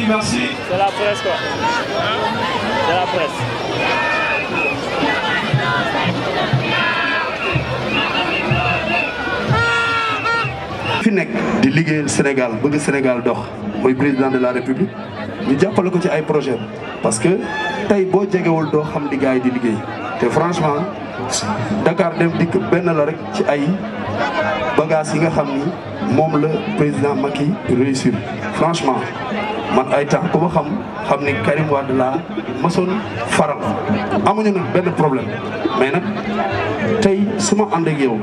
Merci. C'est la presse quoi. C'est la presse. fi nekk di liggéeyal Sénégal bëgg Sénégal dox mooy président de la République ñu jàppale ko ci ay projet parce que tey boo jegewul doo xam li gars yi di liggéey te franchement Dakar dem dikk benn la rek ci ay bagages yi nga xam ni moom la président Macky réussir franchement man ay temps ku ma xam ni Karim Wade laa masoon faral amuñu nag benn problème mais nag tey su ma ànd ak yow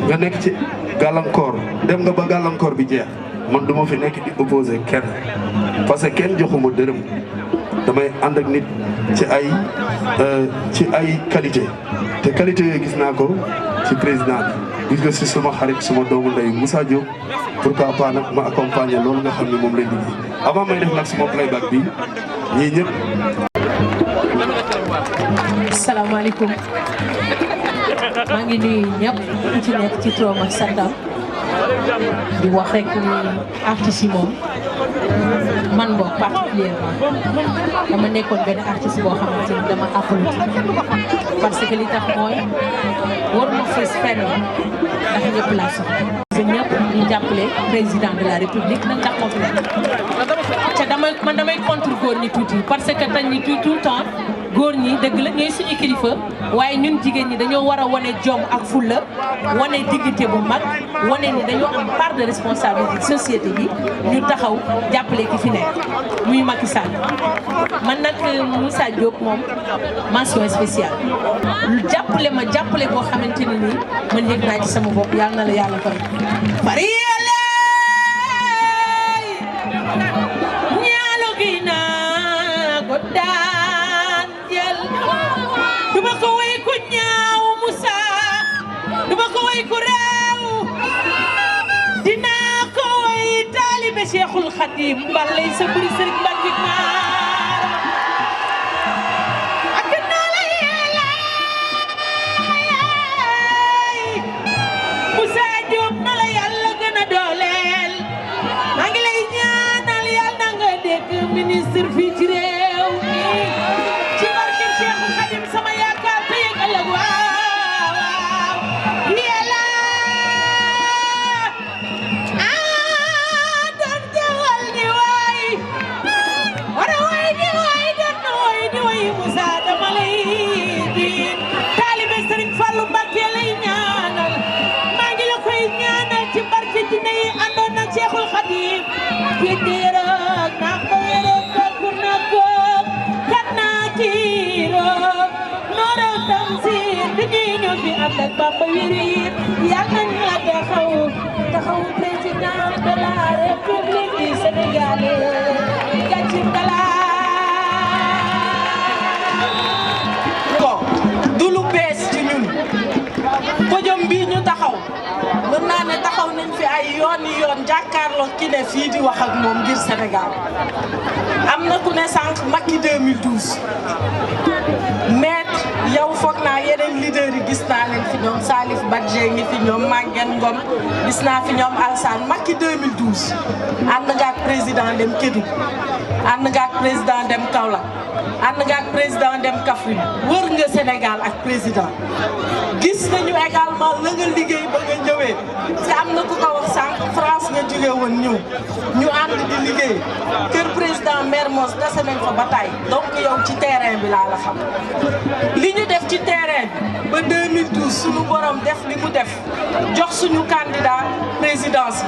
nga nekk ci gàllankoor dem nga ba gàllankoor bi jeex man du ma fi nekk di opposé kenn parce que kenn joxuma dërëm damay ànd ak nit ci ay qualité te qualité yooyu gis naa ko ci président bi gis nga si suma xarit suma doomu ndey Moussa Diop pourquoi pas nag ma accompagner loolu nga xam ne moom lay liggéey avant may def nag suma playback bi ñii ñëpp. salaamaaleykum maa ngi nuyu ñëpp ku ci nekk ci turam ak santam di wax rek ni artistes yi moom man boog particulièrement dama nekkoon benn artiste boo xamante ni dama apolitique parce que li tax mooy waruma fees fenn ndax ñëpp laa soxla. parce que ñëpp ñu jàppale président de la république nag ndax moo fi nekk te damay contre góor ñi tuuti parce que tañ ni tout le temps góor ñi dëgg la ñooy suñu kilifa waaye ñun jigéen ñi dañoo war a wane jom ak fulla wane dignité bu mag wane ni dañoo am part de responsabilité société bi ñu taxaw jàppale ki fi nekk muy Macky Sall man nag Moussa Diop moom mention spéciale lu jàppale boo xamante ni nii man yëg naa ci sama bopp yàlla na la yàlla fay bari ñaalo gi naa ko daan jël duma ko way ku ñaaw Moussa duma ko way ku réew dinaa ko way taalibe Cheikhul Khadim balay sa buri sëriñ Mbacke maar ak naa la yàlla Moussa Diop na la yàlla gën a dooleel maa ngi lay ñaanal yàlla na nga dégg ministre fii ci réew mi ci barke Cheikhul Khadim sama yaakaar te yëg ëllëg waaw yàlla doon jawal ni waay war a waay ni waay doon na waay ni waay Moussa dama lay di taalibe Serigne Fallou Mbacké lay ñaanal maa ngi la koy ñaanal ci barke dina yi àndoon na Cheikhul Khadim fi diiroog naa ko wéroog kooku naa ko kat naa kiiroog nooroo tamsiir bi ñuy ñëw fi ànd ak Bamba wiir yàlla nañu la taxaw président de la République du Sénégal gàcci ngala du lu bees ci ñun podium bii ñu taxaw mën naa ne taxaw nañ fi ay yoon jàkkaarloo ki ne fii di wax ak moom ngir Sénégal am na ku ne sànq Macky 2012 maître yow foog naa yeneen leader yi gis naa leen fi ñoom Salif Badji ngi fi ñoom Maguette Ngom gis naa fi ñoom Alassane Macky 2012 ànd nga ak président dem Kédougou ànd nga ak président dem Kaolack ànd nga ak président dem Kaffrine wër nga Sénégal ak président gis nañu également la nga liggéey ba nga ñëwee te am na ku ko wax sànq France nga jóge woon ñëw ñu ànd di liggéey kër président président Mermoz dese nañ fa bataille donc yow ci terrain bi laa la xam li ñu def ci terrain bi ba 2012 suñu borom def li mu def jox suñu candidat présidence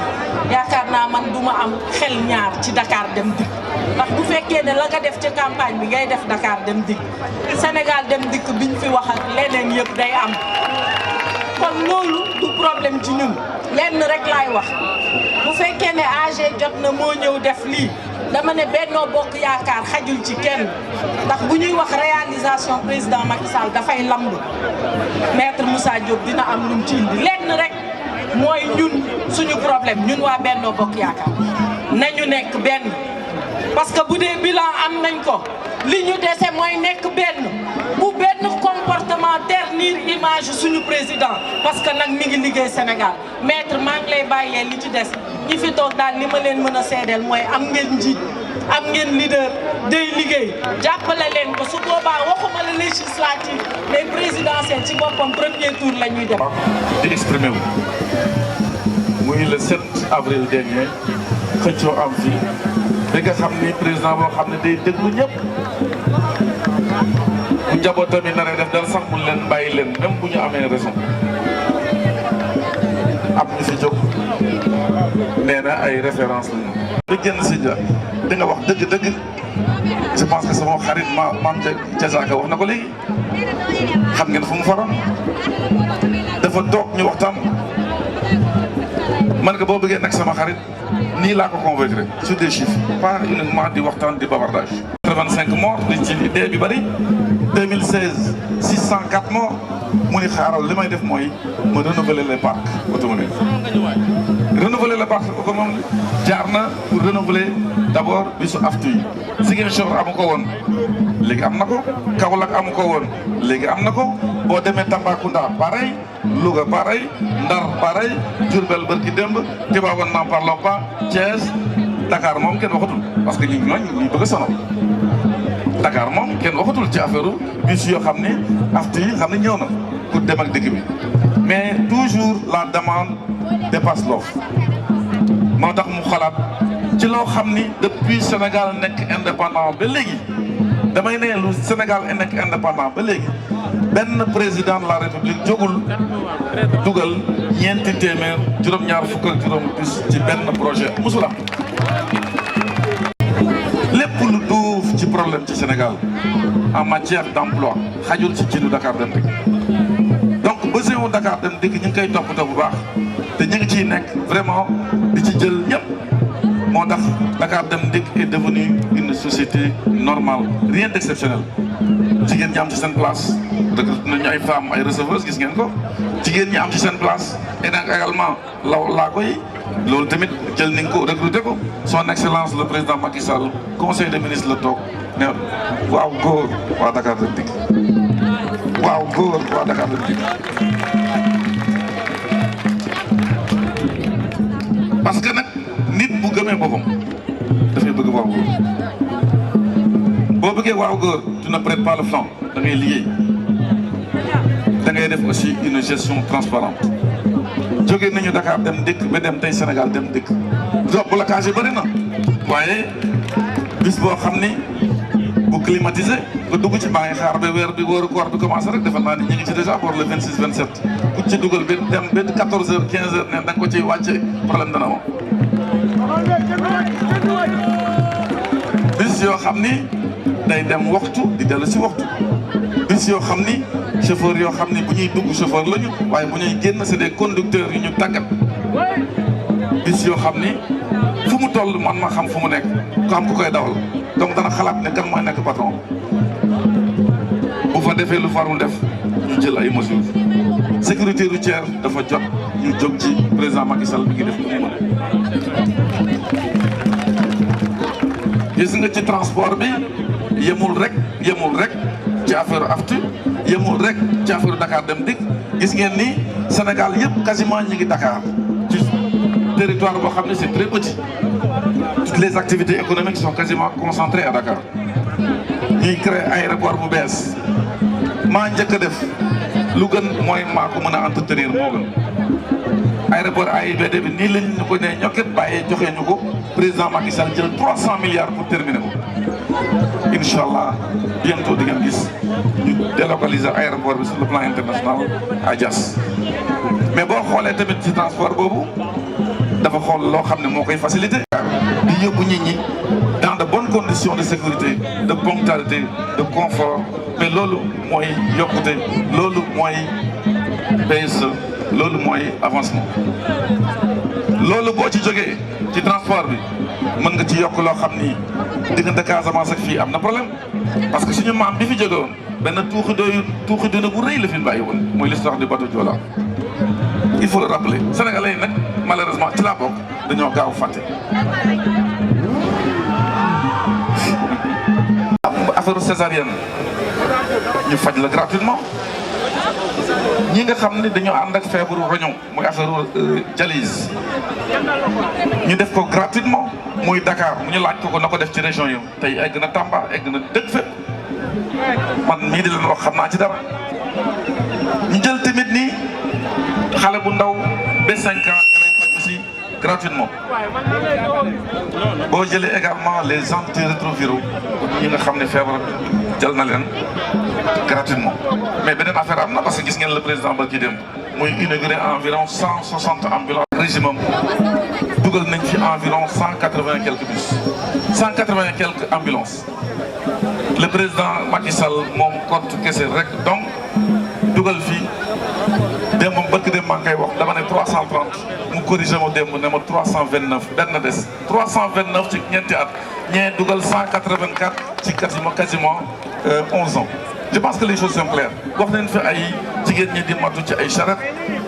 bi yaakaar naa man duma am xel ñaar ci Dakar dem dikk ndax bu fekkee ne la nga def ci campagne bi ngay def Dakar dem dikk Sénégal dem dikk biñ fi wax ak leneen yëpp day am kon loolu du problème ci ñun lenn rek laay wax bu fekkee ne AG jot na moo ñëw def lii dama ne Benno Bokk Yaakaar xajul ci kenn ndax bu ñuy wax réalisation président Macky Sall dafay lamb maître Moussa Diop dina am lu mu ci indi lenn rek mooy ñun suñu problème ñun waa Benno Bokk Yaakaar nañu nekk benn parce que bu dee bilan am nañ ko li ñu dese mooy nekk benn bu benn comportement ternir image suñu président parce que nag mi ngi liggéey Sénégal maître maa ngi lay bàyyee li ci des ñi fi toog daal li ma leen mën a seedeel mooy am ngeen njiit am ngeen leader day liggéey jàppale leen ko su boobaa waxuma la législative mais présidentielle ci boppam premier tour la ñuy def. di exprimer wu muy le 7 avril dernier xëccoo am fii da nga xam ni président boo xam ne day déglu ñëpp bu njabootam yi naree def dara sax mun leen bàyyi leen même bu ñu amee raison am ñu fi jóg nee na ay référence lañu. da génn si ja di nga wax dëgg-dëgg je pense que sama xarit maam Diazaka wax na ko léegi xam ngeen fu mu faroon dafa toog ñu waxtaan man que boo bëggee nag sama xarit nii laa ko convaincre sur des chiffres pas uniquement di waxtaan di bavardage. 85 morts di ci dee bi bëri 2016 604 morts mu ni xaaral li may def mooy ma renouveler les parcs automobiles renouveler les parcs automobiles jaar na pour renouveler d' abord bisu aftu yi Ziguinchor amu ko woon léegi am na ko Kaolack amu ko woon léegi am na ko boo demee Tambacounda pareil Louga pareil Ndar pareil Diourbel bërki démb Tivaouane n'en parlons pas Thiès Dakar moom kenn waxatul parce que ñun ñooñu bëgg a sonal Dakar moom kenn waxatul ci affaire bus yoo xam ne aftu yi xam ne ñëw na pour dem ak dëkk bi mais toujours la demande dépasse l'offre moo tax mu xalaat ci loo xam ni depuis Sénégal nekk indépendant ba léegi damay ne lu Sénégal nekk indépendant ba léegi benn président de la République jógul dugal ñeenti téeméer juróom-ñaar fukk ak juróom bis ci benn projet musula lépp lu duuf ci problème ci Sénégal en matière d' emploi xajul ci cinu Dakar Dem Dikk donc besoin wu Dakar Dem Dikk ñu ngi koy toppatoo bu baax te ñu ngi ciy nekk vraiment di ci jël ñëpp moo tax Dakar Dem Dikk est devenu une société normale rien d' exceptionnel jigéen ñi am ci seen place recruté nañu ay femmes ay receveuses gis ngeen ko jigéen ñi am ci seen place et donc également laa koy loolu tamit jël nañ ko recruté ko son excellence le président Macky Sall conseil des ministres la toog ne waaw góor waa Dakar Dem Dikk waaw góor waa Dakar Dem Dikk parce que nag nit bu gëmee boppam dafay bëgg waaw góor boo bëggee waaw góor tu ne prêtes pas le flanc da ngay liggéey da ngay def aussi une gestion transparente jógee nañu Dakar Dem Dikk ba dem tey Sénégal Dem Dikk blocage yi bëri na waaye bis boo xam ni bu climatisé nga dugg ci baa ngi xaar ba weer bi wóoru koor bi commencé rek defal naa ni ñu ngi ci déjà pour le 26 27 ku ci dugal ba dem ba 14 heures 15 heures ne da nga ko ciy wàcce problème dana moom bis yoo xam ni day dem waxtu di dellu si waxtu bis yoo xam ni chauffeur yoo xam ni bu ñuy dugg chauffeur lañu waaye bu ñuy génn c'est des conducteurs yu ñu tàggat bis yoo xam ni fu mu toll man ma xam fu mu nekk ku xam ku koy dawal donc dana xalaat ne kan mooy nekk patron bu fa defee lu farul def ñu jël ay mesures sécurité routière dafa jot ñu jóg ci président Macky Sall bi ngi def lu mu mën gis nga ci transport bi yemul rek ci affaire aftu yemul rek ci affaire Dakar Dem Dikk gis ngeen ni Sénégal yëpp quasiment ñi ngi Dakar ci territoire boo xam ne c'est très petit toutes les activités économiques sont quasiment concentrées à Dakar ñuy créer aéroport bu bees maa njëkk a def lu gën mooy maa ko mën a entretenir moo gën aéroport AIBD bi nii lañ ñu ko ne ñokket bàyyee joxee ñu ko président Macky Sall jël 300 milliards pour terminer ko incha allah bientôt di ngeen gis ñu délocaliser aéroport bi sur le plan international à Diass. mais boo xoolee tamit ci transport boobu dafa xool loo xam ne moo koy faciliter. di yóbbu nit ñi dans de bonnes conditions de sécurité de ponctualité de confort mais loolu mooy yokkute loolu mooy PSE loolu mooy avancement. loolu boo ci jógee ci transport bi mën nga ci yokk loo xam ni diggante Casamance ak fii am na problème parce que suñu maam bi fi jóge woon benn tuuxi doona bu rëy la fi bàyyi woon mooy l'histoire du bateau Joola. il faut le rappeler sénégalais yi nag malheureusement ci laa bokk dañoo gaaw fàtte. affaire césarienne ñu faj la gratuitement ñi nga xam ne dañoo ànd ak feebaru roñon muy affaire dialyse ñu def ko gratuitement muy Dakar mu ñu laaj ko na ko def ci région yi tey egg na Tamba egg na dëkk fépp man mii di leen wax xam naa ci dara. ñu jël tamit ni xale bu ndaw ba 5 ans ñu lay faj aussi gratuitement. boo jëlee également les antirétroviraux ñi nga xam ne feebar jël na leen gratuitement. mais beneen affaire am na parce que gis ngeen le président ba kii dem muy inauguré environ 160 ambulances. régime am dugal nañ fi environ 180 et quelques bus 180 et quelques ambulances. le président Macky Sall moom compte kese rek donc dugal fii démb bëgg dem maa ngi koy wax dama ne 330 mu corrigé ma démb ne ma 329 benn des 329 ci ñeenti at ñee dugal 184 ci quasiment 11 ans. je pense que les choses sont claires wax nañ fi ay jigéen ñi di matu ci ay charrette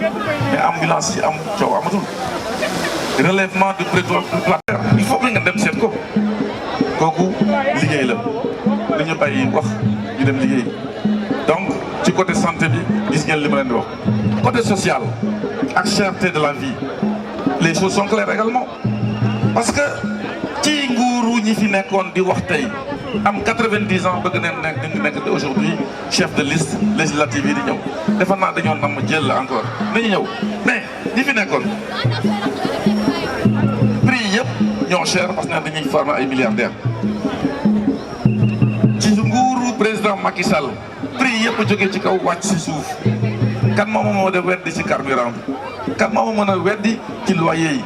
mais ambulance yi am coow amatul relèvement du prétoire il faut que nga dem seet ko kooku liggéey la li ñu bàyyi wax ñu dem liggéey. donc ci côté santé bi gis ngeen li ma leen di wax côté social ak cherté de la vie les choses sont claires également parce que ci nguuru ñi fi nekkoon di wax tey am 90 ans bëgg neen nekk aujourd'hui chef de liste législative yi di ñëw defe naa dañoo nam jël la encore nañu ñëw mais ñi fi nekkoon prix yëpp ñoo cher parce que dañuy former ay milliardaires ci nguuru président Macky Sall prix yëpp jógee ci kaw wàcc si suuf kan moo ma mën a weddi ci carburant bi kan moo ma mën a weddi ci loyer yi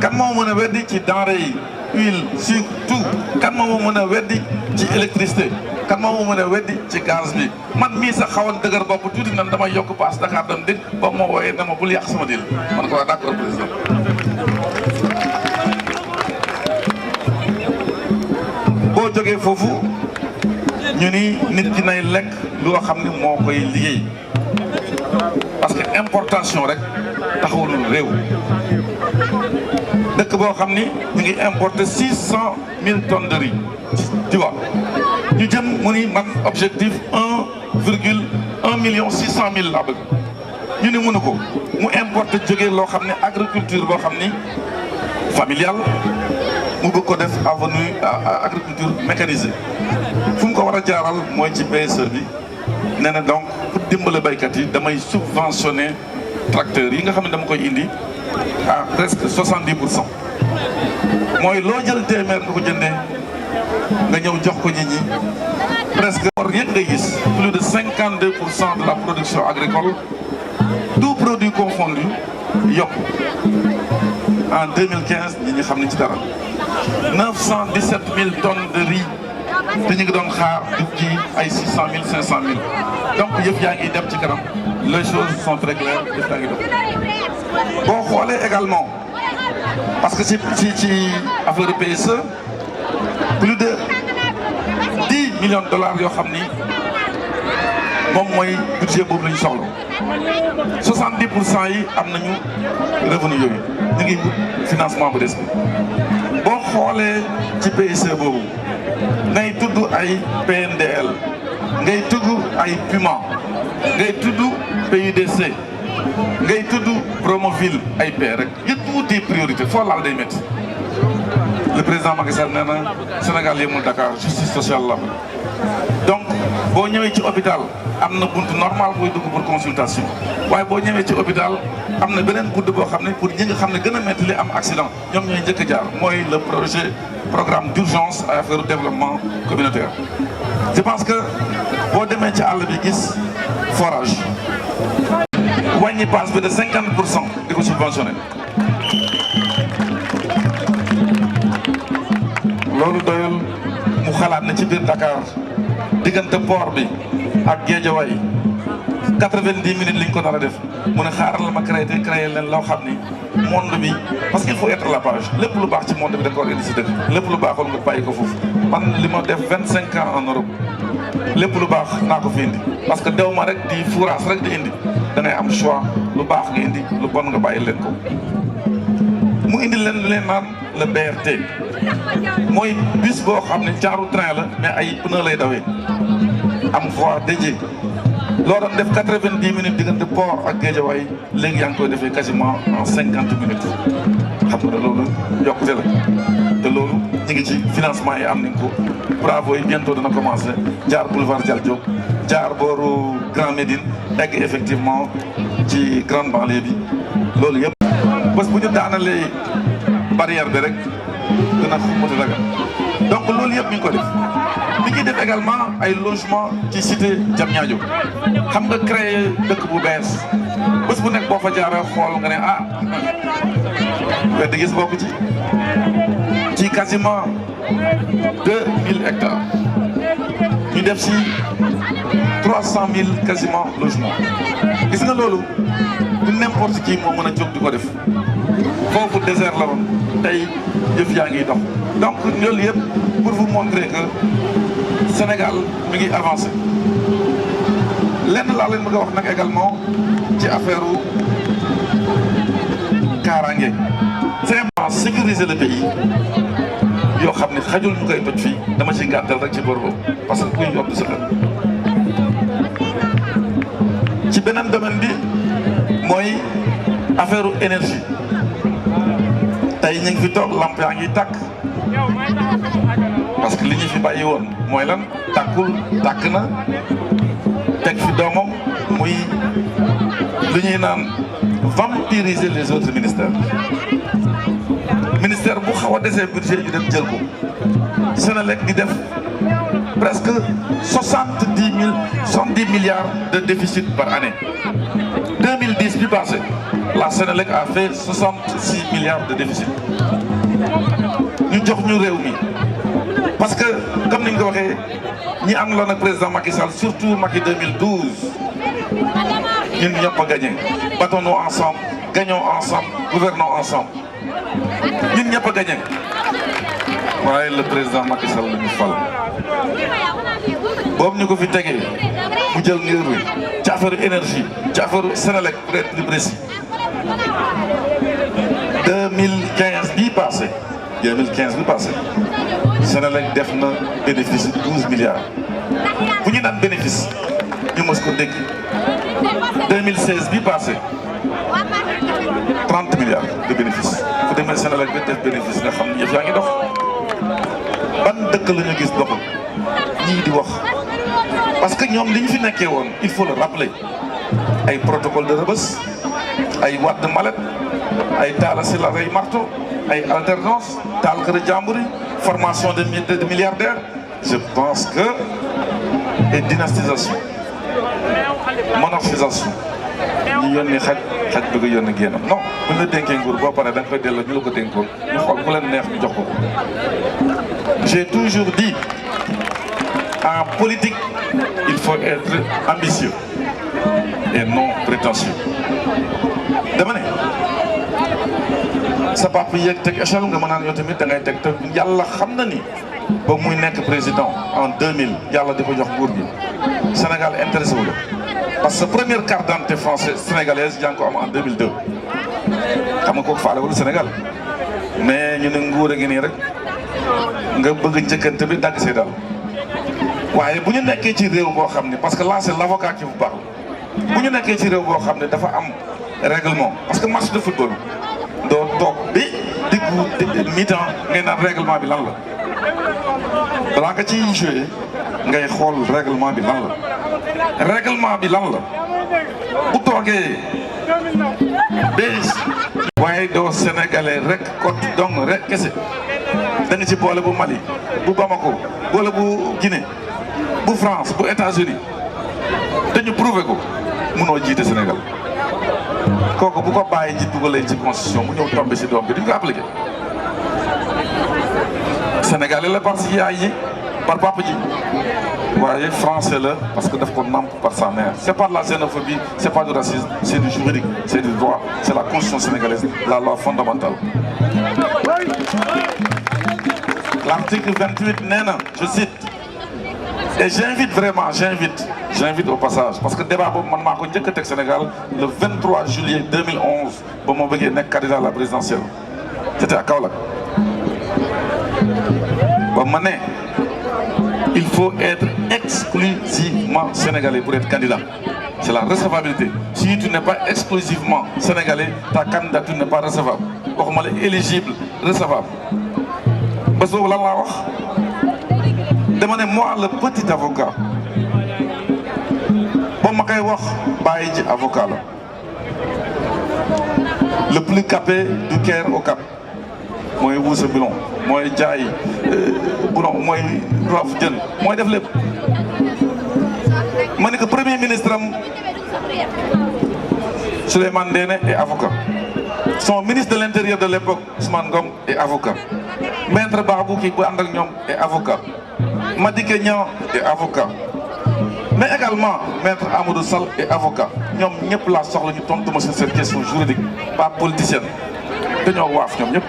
kan moo ma mën a weddi ci denrée yi huile sucre tout kan moo ma mën a weddi ci électricité kan moo ma mën a weddi ci gaz bi man mii sax xawoon dëgër bopp tuuti nan damay yokk paas Dakar dem dégg ba ma wooyee dama bul yàq sama dil man ko wax d'accord président. boo jógee foofu ñu ni nit ki nay lekk loo xam ne moo koy liggéey parce que importation rek taxawulul réew dëkk boo xam ni ñu ngi importer 600 000 tonnes de riz tu vois ñu jëm mu ni man objectif 1,1 million 600 000 laa bëgg ñu ni mënu ko mu importer jógee loo xam ne agriculture boo xam ni familiale mu bëgg ko def avenue agriculture mécanisée fu mu ko war a jaaral mooy ci PSE bi nee na donc pour dimbale baykat yi damay subventionner tracteurs yi nga xam ne dama koy indi à presque 70%. mooy loo jël téeméer nga ko jëndee nga ñëw jox ko nit ñi presque or yëpp ngay gis plus de 52% de la production agricole tout produit confondu yokk en 2015 ñi ñu xam ne ci dara 917 000 tonnes de riz te ñu ngi doon xaar du ci ay 600 000 500 000 donc yëpp yaa ngi dem ci kanam les choses sont très claires yëpp yaa ngi dem boo xoolee également parce que ci affaire PSE plus de 10 millions de dollars yoo xam ni moom mooy budget boobu la ñu soxla 70% yi am nañu revenu yooyu ñu ngi financement bu des bi boo xoolee ci PSE boobu ngay tudd ay PNDL ngay tudd ay Puma ngay tudd PUDC ngay tudd Promoville ay paie rek yëpp tout des priorités foo laal day métti le président Macky Sall nee na Sénégal yemul Dakar justice sociale la donc boo ñëwee ci hôpital am na buntu normal booy dugg pour consultation waaye boo ñëwee ci hôpital am na beneen guddi boo xam ne pour ñi nga xam ne gën a métti li am accident ñoom ñooy njëkk a jaar mooy le programme d'urgence à affaire développement communautaire. je pense que boo demee ci àll bi gis forage wàññi passe bi de 50% di ko subventionné loolu doyul mu xalaat ne ci biir Dakar diggante port bi ak Guédiawaye 90 minutes liñ ko nar a def mu ne xaaral la ma créé leen loo xam ni monde bi parce qu'il faut être à la page lépp lu baax ci monde bi da ko war a indi si dëkk lépp lu baaxoon nga bàyyi ko foofu man li ma def 25 ans en Europe lépp lu baax naa ko fi indi parce que dew ma rek di fourage rek di indi da ngay am choix lu baax nga indi lu bon nga bàyyi leen ko mu indi leen lu leen naan le BRT mooy bus boo xam ne genre train la mais ay pneu lay dawee am voie dédiée loo doon def 90 minutes diggante port ak Guédiawaye léegi yaa ngi koy defee quasiment en 50 minutes xam nga ne loolu yokkute la te loolu ñu ngi ci financement yi am nañ ko bravo yi bientôt dana commencé jaar boulevard Dial Diop jaar booru Grand Médine egg effectivement ci grande banlieue bi loolu yëpp bés bu ñu daanalee barrière bi rek dina xumbati ragal donc loolu yëpp mi ngi ko def mi ngi def également ay logement ci cité Diamniadio xam nga créé dëkk bu bees bés bu nekk boo fa jaaree xool nga ne ah wedd gis bokk ci quasiment 2000 hectares ñu def ci 300 000 quasiment logement gis nga loolu du n'importe qui moo mën a jóg di ko def foofu désert la woon tey jëf yaa ngi dox donc loolu yëpp pour vous montrer que Sénégal mi ngi avancé lenn laa leen bëgg a wax nag également ci affaire u kaaraange vraiment sécuriser le pays yoo xam ne xajul ñu koy toj fii dama ci gàttal rek ci bor boobu parce que kuy yóbbu sa xel ci beneen domaine bi mooy affaire u énergie tey ñu ngi fi toog lamp yaa ngi tàkk parce que li ñu fi bàyyi woon mooy lan tàkkul tàkk na teg fi doomam muy lu ñuy naan vampiriser les autres ministères ministère bu xaw a desee budget ñu dem jël ko Senelec di def presque 70 milliards de déficit par année 2010 bi passé la Senelec a fait 66 milliards de déficit ñu jox ñu réew mi parce que comme ni nga ko waxee ñi àndaloon ak président Macky Sall surtout Macky 2012 ñun ñëpp a gagné bâtonnons ensemble gagnons ensemble gouvernons ensemble ñun ñëpp a gagné waaye le président Macky Sall la ñu fal boobu ñu ko fi tegee mu jël ngir wi ci affaire énergie ci affaire Senelec pour être plus précis 2015 bii passé Senelec def na bénéfice 12 milliards bu ñu naan bénéfice ñu mos ko dégg 2016 bii passé 30 milliards de bénéfice fu demee Senelec bi def bénéfice nga xam ne yëf yaa ngi dox ban dëkk la ñu gis doxul ñii di wax parce que ñoom li ñu fi nekkee woon il faut le rappeler ay protocole de Rebeuss ay Wade Malet ay Talla Sylla Rey Marteau ay alternance taal kër jàmbur yi formation de milliardaires je pense que et dynastisation monarchisation ñu yónni xaj bëgg a yónni génnam non bu ñu la dénkee nguur boo paree da nga koy delloo ñu la ko dénkoon ñu xool ku leen neex ñu jox ko. J'ai toujours dit en politique il faut être ambitieux et non prétentieux dama ne sa papa yéeg teg échelle nga mën naan yow tamit da ngay teg te yàlla xam na ni ba muy nekk président en 2000 yàlla di ko jox nguur gi Sénégal intéressé wu la parce que première carte d'identité française sénégalaise yaa ngi ko am en 2002 xam nga kooku faale wala Sénégal mais ñu ne nguur a ngi nii rek nga bëgg njëkkante bi dagg see daal waaye bu ñu nekkee ci réew boo xam ne parce que là c'est l'avocat qui vous parle bu ñu nekkee ci réew boo xam ne dafa am règlement parce que match de football doo toog bi diggu mi-temps ngay naan règlement bi lan la balaa nga ciy joué ngay xool règlement bi lan la règlement bi lan la bu toogee bés waaye doo sénégalais rek kot dong rek kese da nga ci boole bu Mali bu Bamako boole bu Guinée bu France bu États-Unis dañu prouvé ko mënoo jiite Sénégal kooku bu ko bàyyi ji dugalee ci constitution mu ñëw tombé si doom bi duñ ko appliqué sénégalais la par si yaay yi par papa ji waaye français la parce que daf ko namp par sa mère c'est pas de la xénophobie c'est pas du racisme c'est du juridique c'est du droit c'est la constitution sénégalaise la loi fondamentale. L'article 28 nee na je cite et j'invite au passage parce que débat boobu man maa ko njëkk a teg Sénégal le 23 juillet 2011 ba ma bëggee nekk candidat à la présidentielle c'était à Kaolack ba ma ne il faut être exclusivement sénégalais pour être candidat c'est la recevabilité si tu n'es pas exclusivement sénégalais ta candidature n'est pas recevable waxuma la éligible recevable bés boobu lan laa wax dama ne moi le petit avocat ba ma koy wax bàyyi ji avocat la le plus capé du Caire au Cap mooy wuusa bilon mooy jaay bilon mooy roof jën mooy def lépp ma ne que premier ministre am Souleymane Ndéné est avocat son ministre de l'intérieur de l'époque Ousmane Ngom est avocat maître Babou kii bu ànd ak ñoom est avocat Madické Niang est avocat mais également maître Amadou Sall est avocat ñoom ñëpp laa soxla ñu tontu ma seen question juridique pas politicienne dañoo waaf ñoom ñëpp.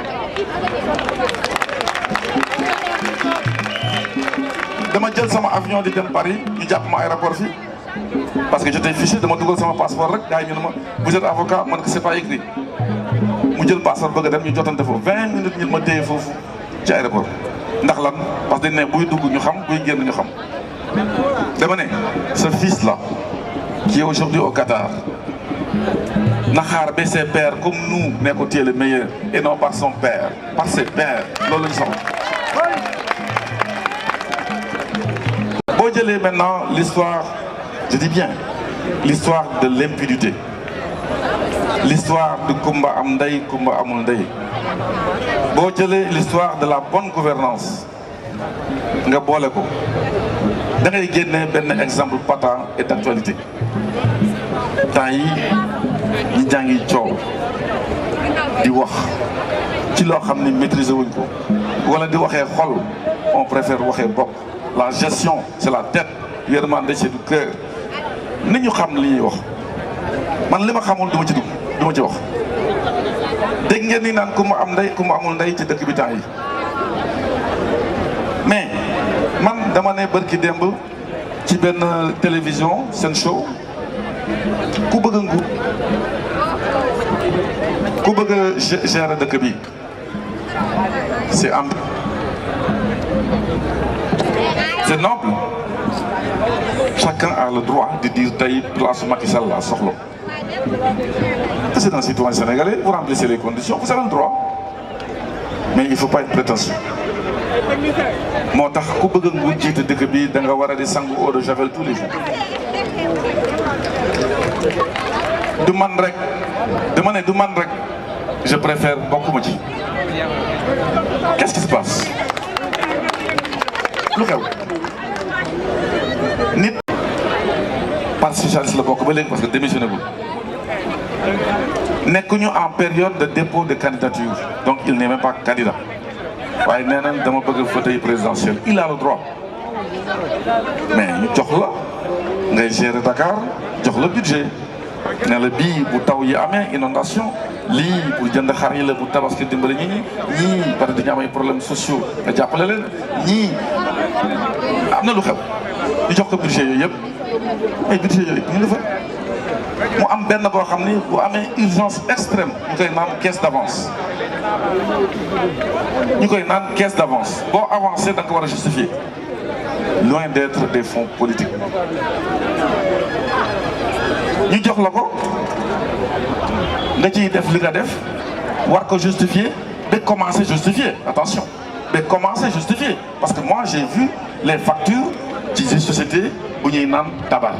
dama jël sama avion di dem Paris ñu jàpp ma aéroport fii parce que j'étais fiché dama dugal sama passeport rek gars yi ñu ne ma vous êtes avocat man que c'est pas écrit mu jël passeport bëgg a dem ñu jotante foofu 20 minutes ñu ma téye foofu ci aéroport ndax lan parce que dañ ne buy dugg ñu xam buy génn ñu xam dama ne ce fils là qui est aujourd'hui au Qatar na xaar ba ses pères comme nous ne ko téye le meilleur et non par son père par ses pères loolu lañu soxla. boo jëlee maintenant l'histoire je dis bien l'histoire de l'impunité l'histoire de Kumba am ndey Kumba amul ndey boo jëlee l'histoire de la bonne gouvernance nga boole ko da ngay génne benn exemple patent et d'actualité temps yi ñi jàngi coow di wax ci loo xam ne maîtriser wuñ ko wala di waxee xol on préfère waxee bopp la gestion c'est la tête yërmande c'est du cœur ni ñu xam li ñuy wax man li ma xamul du ma ci dugg du ma ci wax dégg ngeen ni naan ku ma am ndey ku ma amul ndey ci dëkk bi temps yi mais man dama ne bërki démb ci benn télévision seen show ku bëgg a nguur ku bëgg a gérer dëkk bi c'est am c'est noble chacun a le droit de dire tey place Macky Sall la soxla c'est un citoyen sénégalais vous remplissez les conditions vous avez le droit mais il faut pas être prétentieux moo tax ku bëgg a nguur jiite dëkk bi da nga war a di sangu eau de javel tous les jours du man rek dama ne du man rek je préfère bokkuma ci qu'est-ce qui se passe lu xew nit parti socialiste la bokk ba léegi parce que démissionné gul nekkuñu en période de dépôt de candidature donc il n'est même pas candidat waaye nee na dama bëgg fauteuil présidentiel il a le droit mais ñu jox la ngay gérer Dakar jox la budget ne la bii bu taw yi amee inondation lii pour jënd xar yi la bu tabaski dimbali ñii parce que dañu am ay problèmes sociaux nga jàppale leen ñii am na lu xew ñu jox ko budget yooyu yëpp ay budget yooyu ñu ngi fa mu am benn boo xam ni bu amee urgence extrême ñu koy naan caisse d'avance boo avancé da nga ko war a justifier loin d'être des fonds politiques ñu jox la ko nga ciy def li nga def war ko justifier ba commencer justifier attention ba commencer justifier parce que moi j'ai vu les factures ci société bu ñuy naan tabac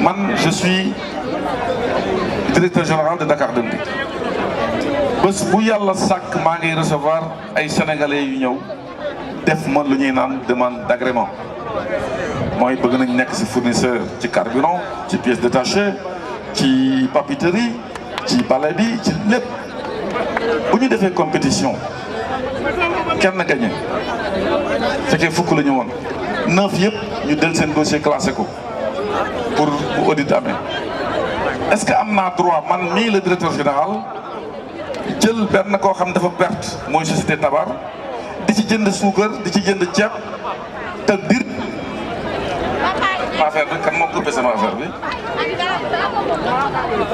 man je suis directeur général de Dakar Dem Dikk bés bu yàlla sàkk maa ngi recevoir ay sénégalais yu ñëw def ma lu ñuy naan demande d'agrément mooy bëgg nañ nekk ci fournisseur ci carburant ci pièces détachées ci papeterie ci balai bi ci lépp bu ñu defee compétition kenn gagné fekkee fukk la ñu woon 9 yëpp ñu del seen dossier classé ko pour bu audit amee est-ce que am naa droit man mii le directeur général jël benn koo xam dafa perte mooy société tabac di ci jënd suukar di ci jënd ceeb te dir affaire bi kan moo coupé sama affaire bi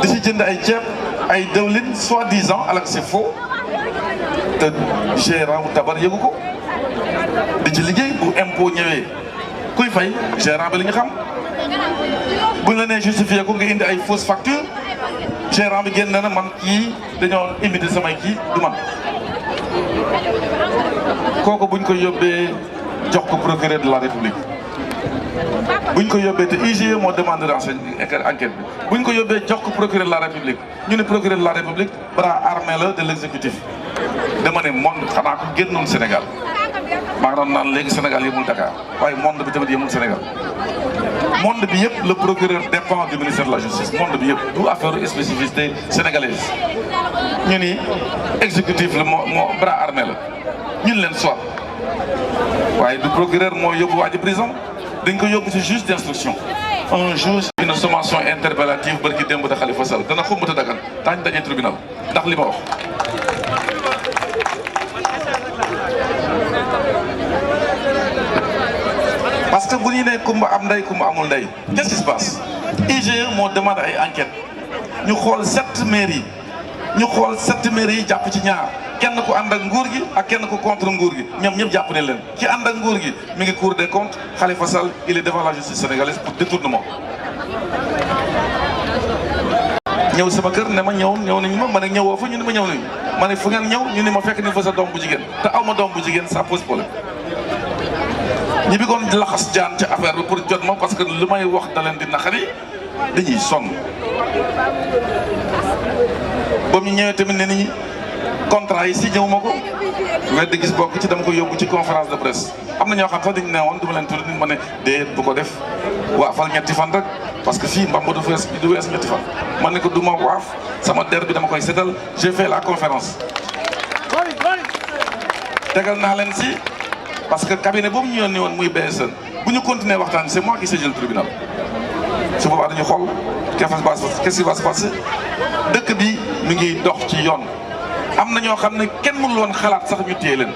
di ci jënd ay ceeb ay dëwlin soi-disant alors que c'est faux te gérant bu tabar yëgu ko di ci liggéey bu impôt ñëwee kuy fay gérant bi li ñu xam bu la nee justifié ko nga indi ay fausse facture gérant bi génn na man kii dañoo imiter samay kii du man kooku buñ ko yóbbee jox ko procureur de la république buñ ko yóbbee te IGE moo demande enquête bi buñ ko yóbbee jox ko procureur de la république ñu ne procureur de la république bras armé la de l'exécutif dama ne monde xanaa ko génnoon Sénégal maa ngi doon naan léegi Sénégal yemul Dakar waaye monde bi tamit yemul Sénégal monde bi yëpp le procureur dépend du ministère de la justice monde bi yëpp du affaire spécificité sénégalaise ñu ni exécutif la moo bras armé la ñun leen soit waaye du procureur moo yóbbu waa ji prison dañ ko yóbbu ci juge d'instruction un juge une sommation interpellative barki démb de Khalifa Sall dana xumbata dagan daañu daje tribunal ndax li ma wax parce que bu ñu nee kumba am ndey kumba amul ndey qu'est-ce qui se passe IGE moo demande ay enquête ñu xool 7 mairies yi jàpp ci ñaar kenn ku ànd ak nguur gi ak kenn ku contre nguur gi ñoom ñëpp jàpp ne leen ki ànd ak nguur gi mi ngi Cour des comptes Khalifa Sall il est devant la justice sénégalaise pour détournement ñëw sama kër ne ma ñëw nañu ma ne ñëwoo fa ñu ne ma ñëw nañu ma ne fu ngeen ñëw ñu ne ma fekk ni fa sa doom bu jigéen te aw ma doom bu jigéen ça pose problème ñi bi koon laxas jaan ci affaire bi pour jot ma parce que lu may wax da leen di naqari dañuy sonn ba mu ñëwee tamit ne ni contrat yi si ñëw ma ko weddi gis bokk ci dama ko yóbbu ci conférence de presse am na ñoo xam sax dañu ne woon du ma leen tudd nit ma ne déet bu ko def waafal ñetti fan rek parce que fii mbamba du wees ñetti fan man ne ko du ma waaf sama der bi dama koy setal j'ai fait la conférence tegal naa leen si parce que cabinet boobu ñu yónni woon muy BSN bu ñu continuer waxtaan c'est moi qui siège le tribunal su boobaa dañu xool qu'est-ce qui va se passer dëkk bi mi ngi dox ci yoon am na ñoo xam ne kenn mënul woon xalaat sax ñu téye leen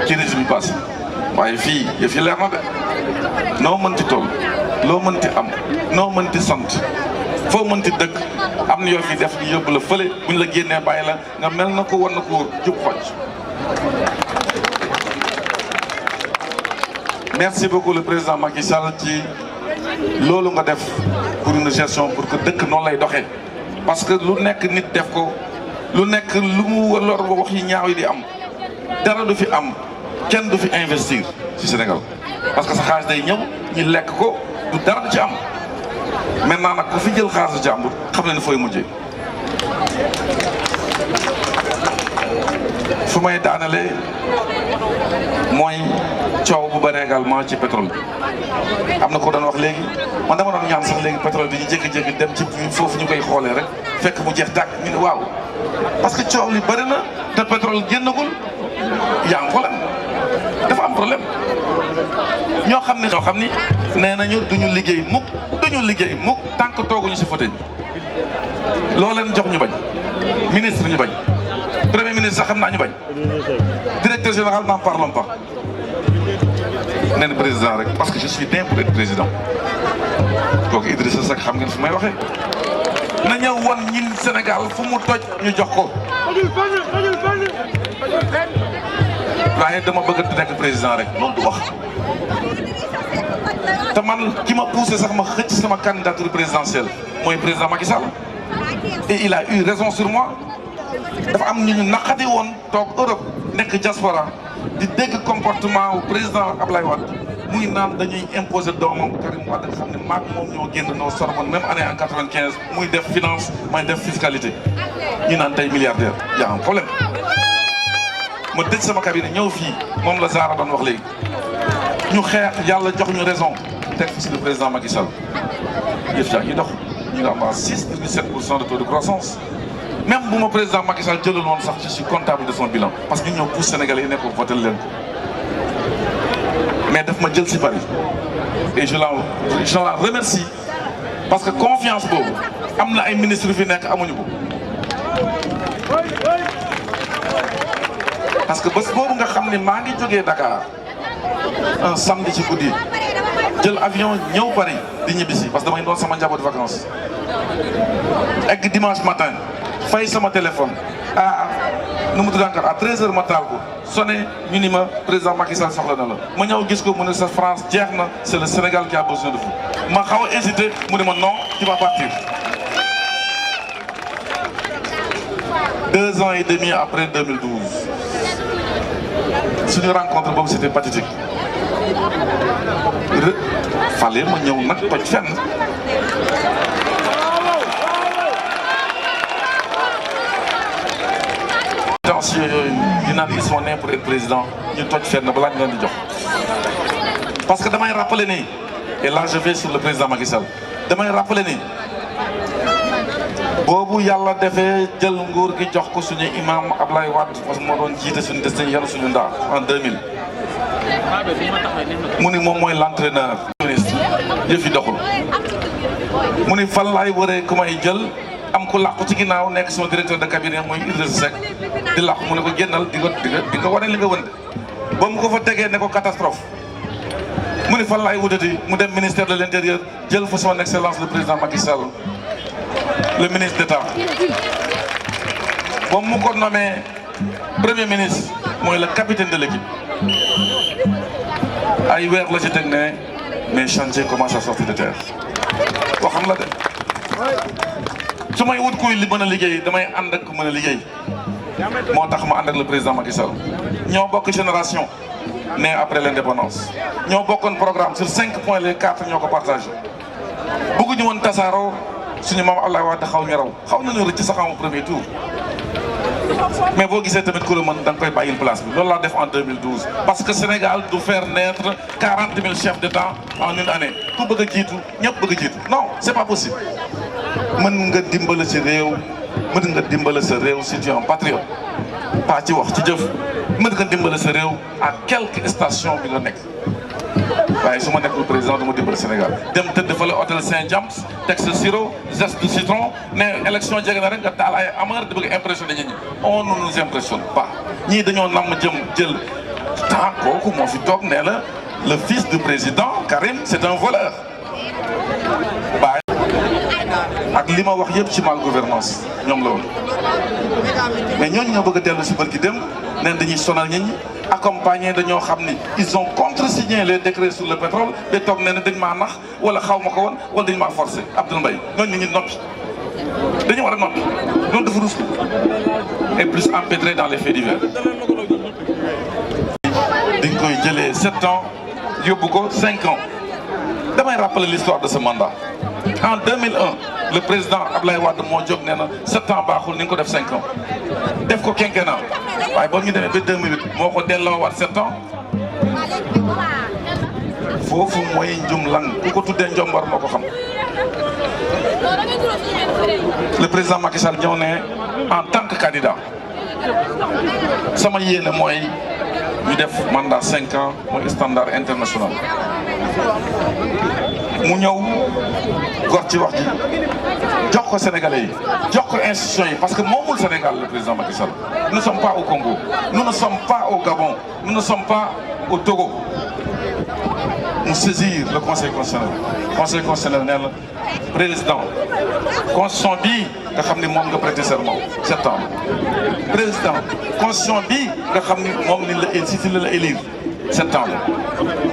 ci régime bi passé waaye fii yëf yi leer na de noo mënti toll loo mënti am noo mënti sant foo mënti dëkk am na yoo fi def ñu yóbbu la fële buñ la génnee bàyyi la nga mel na ko war na ko jub xoj. Merci beaucoup le président Macky Sall ci loolu nga def pour une gestion pour que dëkk noonu lay doxee parce que lu nekk nit def ko lu nekk lu mu lor ba wax yi ñaaw yi di am dara du fi am kenn du fi investir ci Sénégal parce que sa xaalis day ñëw ñu lekk ko du dara du ci am maintenant nag ku fi jël xaalisu jàmbur xam ne fooy mujjee fu may daanale mooy coow bu bëri également ci pétrole bi am na ko doon wax léegi man dama doon ñaan sax léegi pétrole bi ñu jékki-jékki dem ci foofu ñu koy xoolee rek fekk mu jeex tàkk ñu ne waaw parce que coow li bëri na te pétrole génnagul y a un problème dafa am problème ñoo xam ni nee nañu duñu liggéey mukk tant que tooguñu si fauteuil loo leen jox ñu bañ ministre ñu bañ premier ministre sax xam naa ñu bañ directeur général n'en parlons pas nee na président rek parce que je suis né pour être président kooku Idrissa Seck xam ngeen fu may waxee na ñëw won ñin Sénégal fu mu toj ñu jox ko waaye dama bëgg a nekk président rek loolu du wax te man ki ma poussé sax ma xëcc sama candidature présidentielle mooy président Macky Sall et il a eu raison sur moi dafa am ñu naqadi woon toog Europe nekk diaspora di dégg comportement wu président Ablaye Wade muy naan dañuy imposer doomam Karim Wade nga xam ne maag moom ñoo génn noo Sorbonne même année en 95 muy def finance may def fiscalité ñu naan tey milliardaire y a un problème. ma tëj sama cabinet ñëw fii moom la Zahra doon wax léegi ñu xeex yàlla jox ñu raison teg fi si le président Macky Sall yëf yaa ngi dox ñu ngi am à 6,7% de taux de croissance. même bu ma président Macky Sall jëlal woon sax je suis comptable de son bilan parce que ñu ñëw pousse Sénégalais yi ne ko voté leen ko mais daf ma jël si Paris et je la remercie parce que confiance boobu am na ay ministres yu fi nekk amuñu ko. parce que bés boobu nga xam ne maa ngi jógee Dakar un samedi ci guddi jël avion ñëw Paris di ñibbisi parce que damay doon sama njaboot vacances egg dimanche matin fay sama téléphone nu mu tudd encore à 13h ma taal ko sonné ñu ni ma président Macky Sall soxla na la ma ñëw gis ko mu ne sa France jeex na c'est le Sénégal qui a besoin de vous ma xaw a hésité mu ne ma non tu vas partir. 2 ans et demi après 2012 suñu rencontre boobu c'était pathétique fallait ma ñëw nag toj fenn. attention yooyu di naan ils sont nés pour être président ñu toj fenn balaa ñu leen di jox parce que damay rappeler ni et là je vais sur le président Macky Sall damay rappeler ni boobu yàlla defee jël nguur gi jox ko suñu imam Ablaye Wade parce que moo doon jiite suñu destin yàlla suñu ndaa en 2000 mu ni moom mooy l'entraîneur ministre yëf yi doxul mu ni fan laay waree ku may jël am ku làqu ci ginnaaw nekk sama directeur de cabinet mooy Idrissa Seck di làqu mu ne ko génnal di nga wane li nga wënde ba mu ko fa tegee ne ko catastrophe mu ni fan laay wutati mu dem ministère de l'intérieur jël fa son excellence le président Macky Sall le ministre d'État ba mu ko nommé premier ministre mooy le capitaine de l'équipe ay weer la ci teg ne mes chantiers commencent à sortir de terre boo xam la de su may wut kuy li mën a liggéey damay ànd ak ku mën a liggéey moo tax ma ànd ak le président Macky Sall ñoo bokk génération né après l'indépendance ñoo bokkoon programme sur 5 points les 4 ñoo ko partagé bëgguñu woon tasaaroo suñu maam Abdoulaye Wade xaw ñu raw xaw nañu rëcc sax au premier tour mais boo gisee tamit ku la mën da nga koy bàyyil place bi loolu laa def en 2012 parce que Sénégal du faire naître 40 000 chefs d'État en une année ku bëgg a jiitu ñëpp bëgg a jiitu non c'est pas possible mën nga dimbale ci réew mën nga dimbale sa réew si tu es un patriote pas ci wax ci jëf mën nga dimbale sa réew à quelques stations bi nga nekk waaye su ma nekkul président du ma dimbale Sénégal dem tëdd fa la hôtel Saint-James teg sa sirop zeste de citron ne élection jege na rek nga taal ay amar di bëgg impressionner nit ñi on ne nous impressionne pas ñii dañoo namm jël temps kooku moo fi toog nee la le fils du président Karim c'est un voleur ak li ma wax yëpp ci mal gouvernance ñoom la woon mais ñooñu ñoo bëgg a dellu si bërki dem neen dañuy sonal nit ñi accompagné dañoo xam ni ils ont contresigné les décrets sur le pétrole de toog nee na dañ maa nax wala xaw ma ko woon wala dañ maa forcé Abdoul Mbaye ñooñu nit ñi noppi dañu war a noppi loolu dafa rus et plus empêtré dans les faits divers dañ koy jëlee 7 ans yóbbu ko 5 ans damay rappeler l'histoire de ce mandat en 2001 le président Ablaye Wade moo jóg nee na 7 ans baaxul ni nga ko def 5 ans def ko quinquennat waaye ba ñu demee ba 2008 moo ko delloowaat 7 ans foofu mooy njum lang ku ko tuddee njombar moo ko xam le président Macky Sall ñëw ne en tant que candidat sama yéene mooy ñu def mandat 5 ans mooy standard international mu ñëw gor ci wax ji jox ko Sénégalais yi jox ko institutions yi parce que moomul Sénégal le président Macky Sall nous ne sommes pas au Congo nous ne sommes pas au Gabon nous ne sommes pas au Togo mu saisir le conseil constitutionnel nee na président constitution bii nga xam ni moom nga prêter serment septembre président constitution bii nga xam ni moom ni la si la élire septembre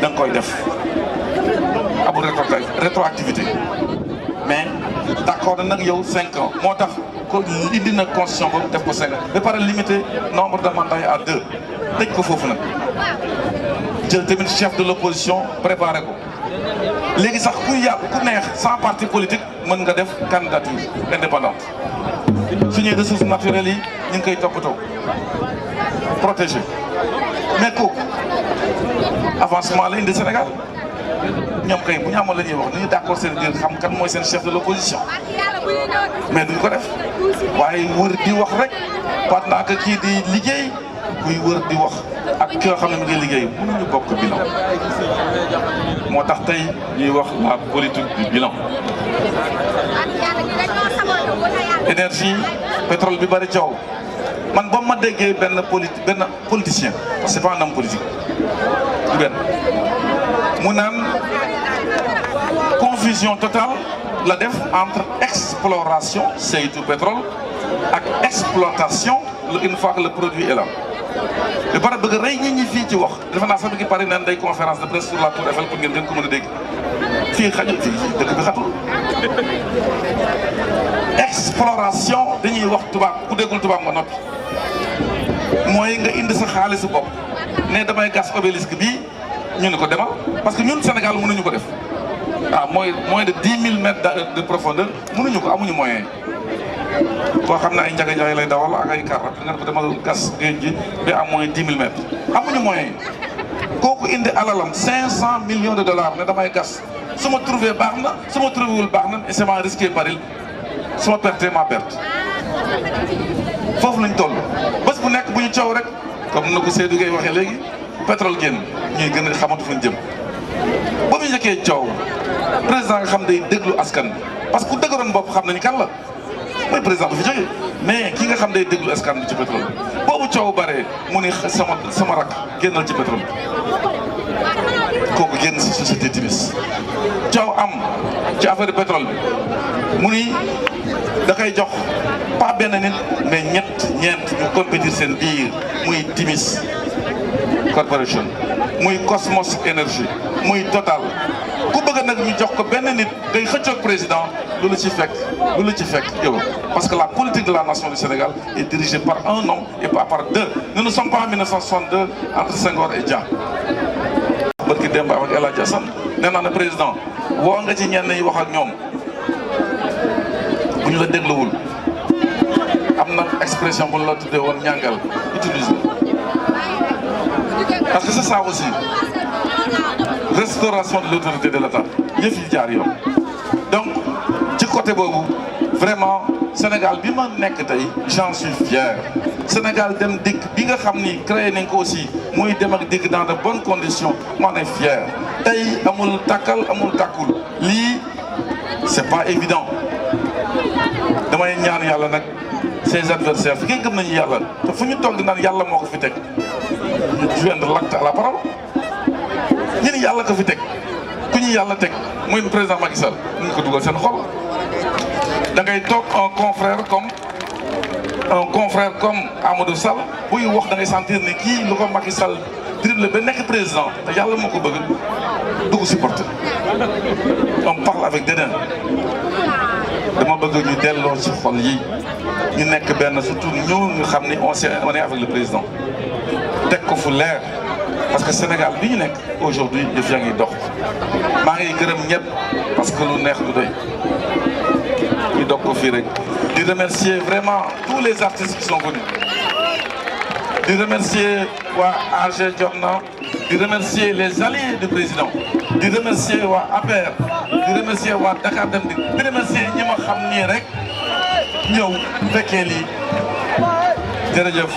da nga koy def abu rétroactivité mais d'accord na nag yow 5 ans moo tax indi na constitution boobu def ko 5 ba pare limité nombre de mandats yi à 2 tëj ko foofu nag jël tamit chef de l'opposition préparé ko léegi sax ku neex sans parti politique mën nga def candidature indépendante suñuy ressources naturelles yi ñu ngi koy toppatoo protégé mais kooku avancement la indi Sénégal ñoom kay bu ñu amoon la ñuy wax nañu d'accord seen biir xam kan mooy seen chef de l'opposition mais duñ ko def waaye wër di wax rek pendant que kii di liggéey kuy wër di wax ak ki nga xam ne mu ngi liggéey mënuñu bokk bilan moo tax tey ñuy wax la politique du bilan. énergie pétrole bi bari coow man ba ma déggee benn politicien parce que c'est pas un homme politique du benn mu naan confusion totale la def entre exploration saytu pétrole ak exploitation une fois que le produit est là. ba pare bëgg rey nit ñi fii ci wax defe naa sax bi ngi pare naan day conférence de presse sur la Tour Eiffel pour ngeen gën ko mën a dégg fii xajul fii dëkk bi xatul. exploration dañuy wax tubaab ku déggul tubaab nga noppi mooy nga indi sa xaalisu bopp ne damay gas obélisque bii ñu ne ko demal parce que ñun Sénégal mënuñu ko def mooy moins de 10 000 mètres de profondeur mënuñu ko amuñu moyen boo xam ne ay njaga njaay lay dawal ak ay car nga ko demal gas géej gi ba à moins 10 000 mètres amuñu moyen kooku indi alalam 500 millions de dollars ne damay gas su ma trouvé baax na su ma trouvé wul baax na et c'est ma risqué baril su ma perte ma perte foofu lañ toll bés bu nekk bu ñu coow rek comme na ko Seydou Gueye waxee léegi pétrole génn ñuy gën a xamatu fu ñu jëm ba mu njëkkee coow président nga xam day déglu askan bi parce que ku dëgëroon bopp xam nañu kan la mooy président bu fi jógee mais ki nga xam day déglu askan bi ci pétrole boobu coow bare mu ni sama rak génnal ci pétrole kooku génn si société timis coow am ci affaire pétrole bi mu ni da koy jox pas benn nit mais ñeent ñu compétir seen biir muy Timis Corporation muy Cosmos Energy muy Total ku bëgg nag ñu jox ko benn nit ngay xëccoog président lu la ci fekk yow parce que la politique de la nation du Sénégal est dirigée par un homme et pas par deux. Nous ne sommes pas en 1962 entre Senghor et Dia. barki démb avec El Hadj Assane nee naa ne président woo nga ci ñenn ñi wax ak ñoom bu ñu la dégluwul am na expression bu la tuddee woon ñàngal utiliser parce que c'est ça aussi restauration de l'autorité de l'État yëf yi jaar yoon donc ci côté boobu vraiment Sénégal bi ma nekk tey j'en suis fier Sénégal dem dikk bi nga xam ni créé nañ ko aussi muy dem ak dikk dans de bonnes conditions m'en est fier tey amul takkal amul takkul lii c'est pas évident damay ñaan yàlla nag ses adversaires fi ngeen gëm nañu yàlla te fu ñu toog di naan yàlla moo ko fi teg ñu joindre l'acte à la parole ñu ni yàlla ko fi teg ku ñu yàlla teg muy président Macky Sall ñu ko dugal seen xol da ngay toog un confrère comme Amadou Sall buy wax da ngay sentir ne kii lu ko Macky Sall dribble ba nekk président te yàlla moo ko bëgg dugg supporter on parle avec dédain dama bëgg ñu delloo ci xol yi ñu nekk benn surtout ñu xam ni on est avec le président teg ko fu leer parce que Sénégal bi ñu nekk aujourd'hui yëf yaa ngi dox maa ngi gërëm ñëpp parce que lu neex du doy ñu doog ko fii rek di remercier vraiment tous les artistes qui sont venus di remercier waa AG Jotna di remercier les alliés du président di remercier waa APR di remercier waa Dakar Dem Dikk di remercier ñi ma xam nii rek ñëw fekkee lii jërëjëf